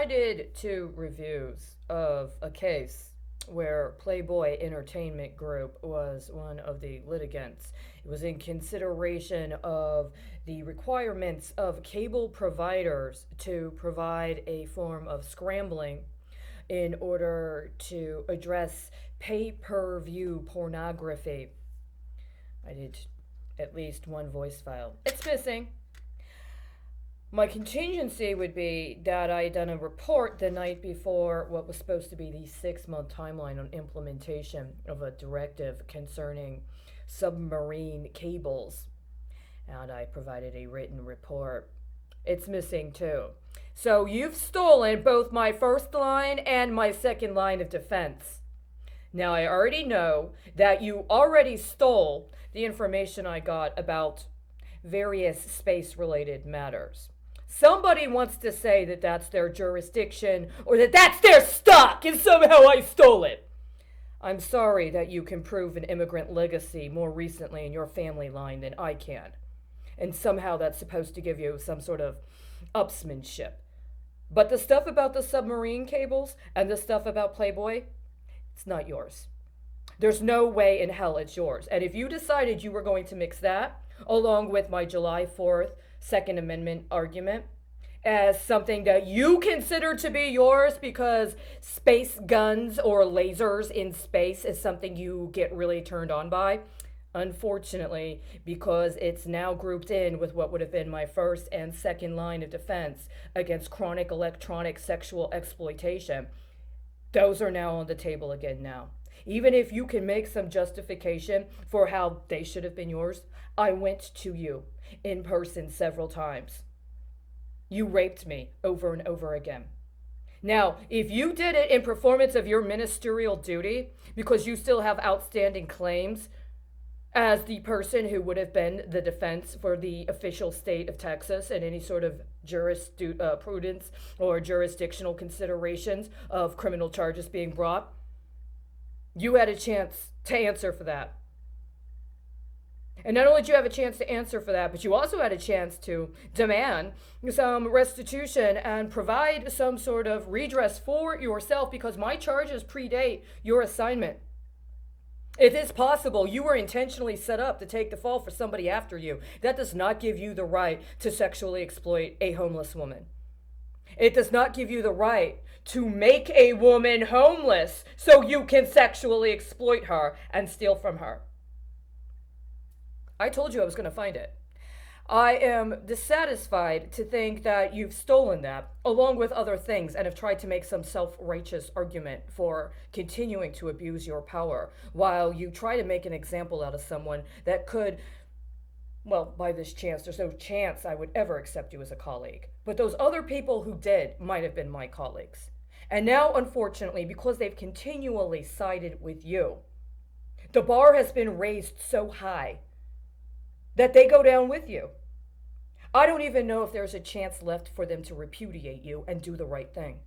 I did 2 reviews of a case where Playboy Entertainment Group was one of the litigants. It was in consideration of the requirements of cable providers to provide a form of scrambling in order to address pay per view pornography. I did at least one voice file. It's missing. My contingency would be that I had done a report the night before what was supposed to be the 6 month timeline on implementation of a directive concerning submarine cables. And I provided a written report. It's missing too. So you've stolen both my first line and my second line of defense. Now I already know that you already stole the information I got about various space related matters. Somebody wants to say that that's their jurisdiction or that that's their stock and somehow I stole it. I'm sorry that you can prove an immigrant legacy more recently in your family line than I can. And somehow that's supposed to give you some sort of upsmanship. But the stuff about the submarine cables and the stuff about Playboy, it's not yours. There's no way in hell it's yours. And if you decided you were going to mix that along with my July 4th Second Amendment argument as something that you consider to be yours because space guns or lasers in space is something you get really turned on by, unfortunately, because it's now grouped in with what would have been my first and second line of defense against chronic electronic sexual exploitation, those are now on the table again now. Even if you can make some justification for how they should have been yours, I went to you in person several times. You raped me over and over again. Now, if you did it in performance of your ministerial duty, because you still have outstanding claims as the person who would have been the defense for the official state of Texas and any sort of jurisprudence or jurisdictional considerations of criminal charges being brought, you had a chance to answer for that. And not only did you have a chance to answer for that, but you also had a chance to demand some restitution and provide some sort of redress for yourself because my charges predate your assignment. It is possible you were intentionally set up to take the fall for somebody after you. That does not give you the right to sexually exploit a homeless woman. It does not give you the right to make a woman homeless so you can sexually exploit her and steal from her. I told you I was going to find it. I am dissatisfied to think that you've stolen that, along with other things, and have tried to make some self-righteous argument for continuing to abuse your power, while you try to make an example out of someone that could, well, by this chance, there's no chance I would ever accept you as a colleague. But those other people who did might have been my colleagues. And now, unfortunately, because they've continually sided with you, the bar has been raised so high that they go down with you. I don't even know if there's a chance left for them to repudiate you and do the right thing.